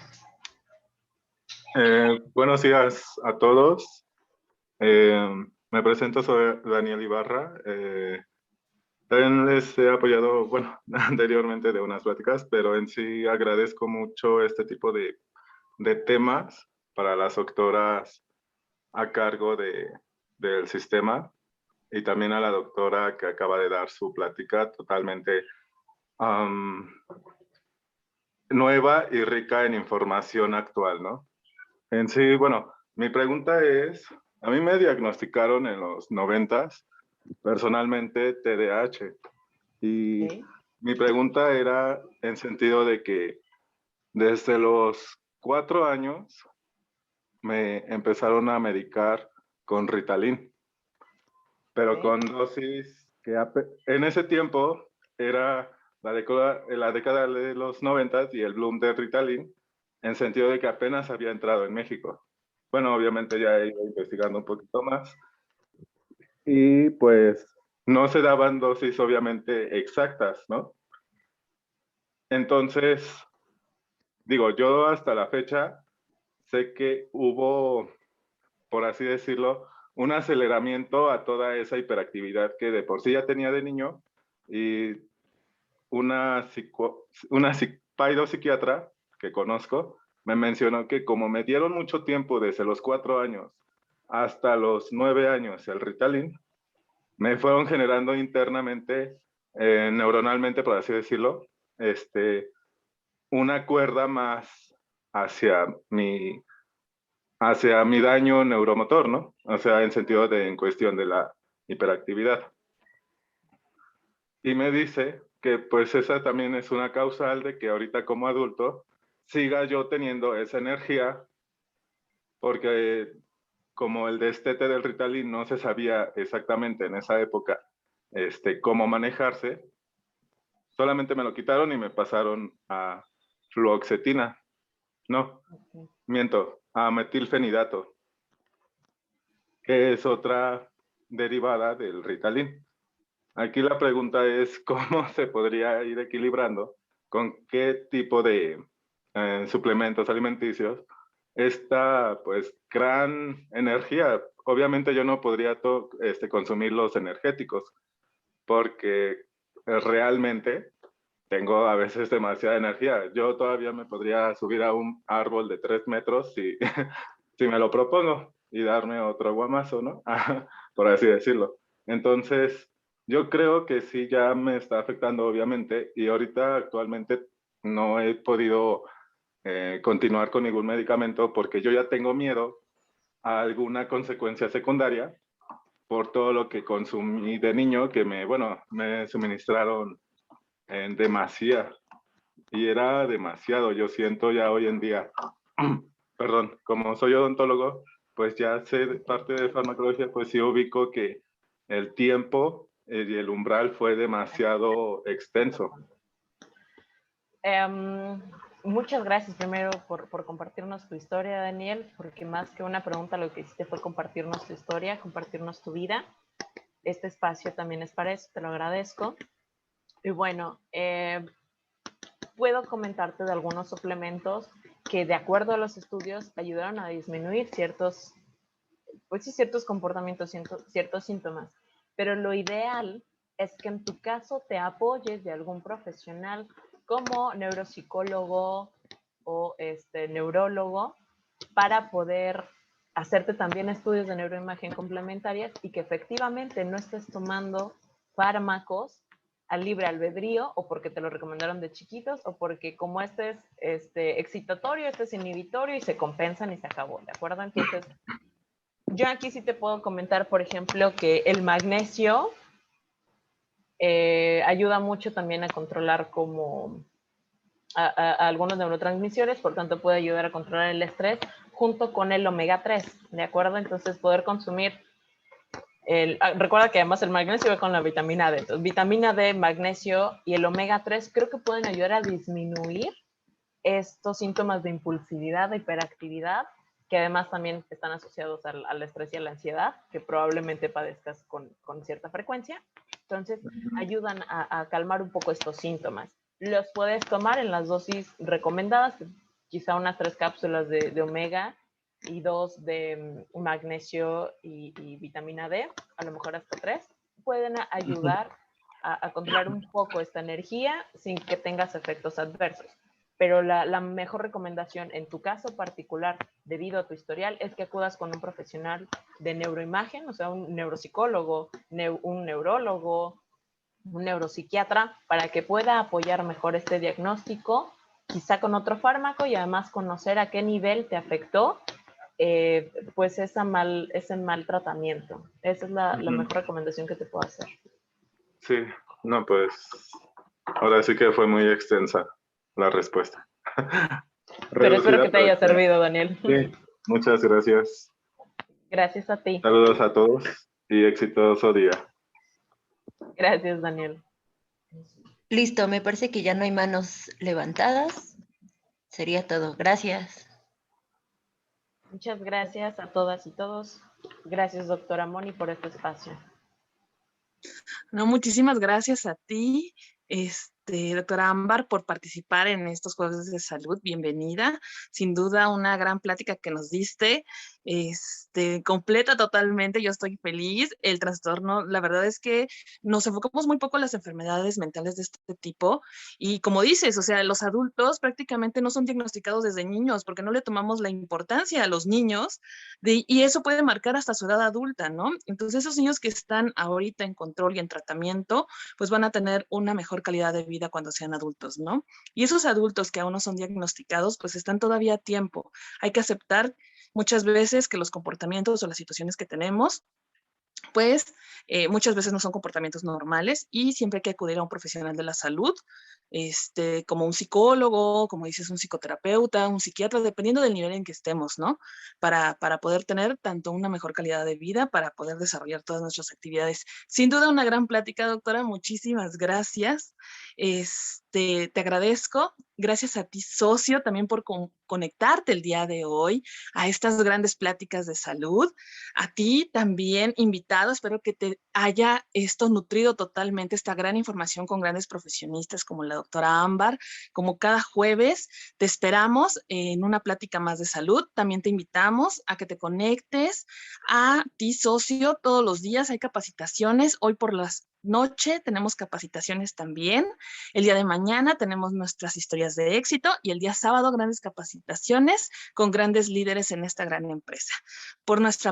Buenos días a todos. Me presento, soy Daniel Ibarra. También les he apoyado, bueno, anteriormente de unas pláticas, pero en sí agradezco mucho este tipo de temas para las doctoras a cargo del sistema, y también a la doctora que acaba de dar su plática totalmente nueva y rica en información actual, ¿no? En sí, bueno, mi pregunta es, a mí me diagnosticaron en los 90s, personalmente TDAH, y mi pregunta era en sentido de que desde los 4 años me empezaron a medicar con Ritalin, pero con dosis que en ese tiempo era la década de los 90 y el boom de Ritalin, en sentido de que apenas había entrado en México. Bueno, obviamente ya he ido investigando un poquito más, y pues no se daban dosis obviamente exactas, ¿no? Entonces, digo, yo hasta la fecha sé que hubo, por así decirlo, un aceleramiento a toda esa hiperactividad que de por sí ya tenía de niño, y una psiquiatra que conozco me mencionó que como me dieron mucho tiempo desde los 4 años hasta los 9 años el Ritalin, me fueron generando internamente, neuronalmente, por así decirlo, una cuerda más hacia mi daño neuromotor, ¿no? O sea, en sentido en cuestión de la hiperactividad. Y me dice que pues esa también es una causal de que ahorita como adulto siga yo teniendo esa energía, porque como el destete del Ritalin no se sabía exactamente en esa época cómo manejarse, solamente me lo quitaron y me pasaron a fluoxetina. No, miento, a metilfenidato, que es otra derivada del Ritalin. Aquí la pregunta es cómo se podría ir equilibrando con qué tipo de suplementos alimenticios esta pues gran energía. Obviamente yo no podría consumir los energéticos, porque realmente tengo a veces demasiada energía. Yo todavía me podría subir a un árbol de 3 metros si, si me lo propongo, y darme otro guamazo, ¿no? Por así decirlo. Entonces, yo creo que sí ya me está afectando, obviamente, y ahorita actualmente no he podido continuar con ningún medicamento porque yo ya tengo miedo a alguna consecuencia secundaria por todo lo que consumí de niño, que me suministraron en demasía, y era demasiado, yo siento ya hoy en día. Perdón, como soy odontólogo, pues ya sé parte de farmacología, pues sí ubico que el tiempo y el umbral fue demasiado extenso. Muchas gracias primero por compartirnos tu historia, Daniel, porque más que una pregunta lo que hiciste fue compartirnos tu historia, compartirnos tu vida. Este espacio también es para eso, te lo agradezco. Y bueno, puedo comentarte de algunos suplementos que de acuerdo a los estudios ayudaron a disminuir ciertos comportamientos, ciertos síntomas. Pero lo ideal es que en tu caso te apoyes de algún profesional como neuropsicólogo o neurólogo para poder hacerte también estudios de neuroimagen complementarias y que efectivamente no estés tomando fármacos al libre albedrío o porque te lo recomendaron de chiquitos o porque como este es excitatorio, este es inhibitorio y se compensan y se acabó, ¿de acuerdo? Entonces, yo aquí sí te puedo comentar, por ejemplo, que el magnesio ayuda mucho también a controlar como a algunos neurotransmisores, por tanto puede ayudar a controlar el estrés junto con el omega 3, ¿de acuerdo? Entonces poder consumir, recuerda que además el magnesio va con la vitamina D, entonces vitamina D, magnesio y el omega 3 creo que pueden ayudar a disminuir estos síntomas de impulsividad, de hiperactividad, que además también están asociados al estrés y a la ansiedad, que probablemente padezcas con cierta frecuencia. Entonces, ayudan a calmar un poco estos síntomas. Los puedes tomar en las dosis recomendadas, quizá unas 3 cápsulas de omega y 2 de magnesio y vitamina D, a lo mejor hasta 3. Pueden ayudar a controlar un poco esta energía sin que tengas efectos adversos. Pero la mejor recomendación en tu caso particular, debido a tu historial, es que acudas con un profesional de neuroimagen, o sea, un neuropsicólogo, un neurólogo, un neuropsiquiatra, para que pueda apoyar mejor este diagnóstico, quizá con otro fármaco y además conocer a qué nivel te afectó pues ese mal tratamiento. Esa es la mejor recomendación que te puedo hacer. Sí, no, pues ahora sí que fue muy extensa la respuesta. Pero espero que te haya servido, Daniel. Sí, muchas gracias. Gracias a ti. Saludos a todos y exitoso día. Gracias, Daniel. Listo, me parece que ya no hay manos levantadas. Sería todo. Gracias. Muchas gracias a todas y todos. Gracias, doctora Moni, por este espacio. No, muchísimas gracias a ti, doctora Ámbar, por participar en estos Jueves de Salud. Bienvenida. Sin duda, una gran plática que nos diste. Completa totalmente. Yo estoy feliz. El trastorno, la verdad es que nos enfocamos muy poco en las enfermedades mentales de este tipo. Y como dices, o sea, los adultos prácticamente no son diagnosticados desde niños porque no le tomamos la importancia a los niños y eso puede marcar hasta su edad adulta, ¿no? Entonces, esos niños que están ahorita en control y en tratamiento, pues van a tener una mejor calidad de vida cuando sean adultos, ¿no? Y esos adultos que aún no son diagnosticados, pues están todavía a tiempo. Hay que aceptar muchas veces que los comportamientos o las situaciones que tenemos, pues muchas veces no son comportamientos normales y siempre hay que acudir a un profesional de la salud, como un psicólogo, como dices, un psicoterapeuta, un psiquiatra, dependiendo del nivel en que estemos, ¿no? Para poder tener tanto una mejor calidad de vida, para poder desarrollar todas nuestras actividades. Sin duda una gran plática, doctora, muchísimas gracias. Te agradezco. Gracias a ti, socio, también por conectarte el día de hoy a estas grandes pláticas de salud. A ti también, invitado, espero que te haya esto nutrido totalmente, esta gran información con grandes profesionistas como la doctora Ámbar. Como cada jueves, te esperamos en una plática más de salud. También te invitamos a que te conectes a ti, socio, todos los días. Hay capacitaciones. Hoy por las noche tenemos capacitaciones también. El día de mañana tenemos nuestras historias de éxito y el día sábado grandes capacitaciones con grandes líderes en esta gran empresa. Por nuestra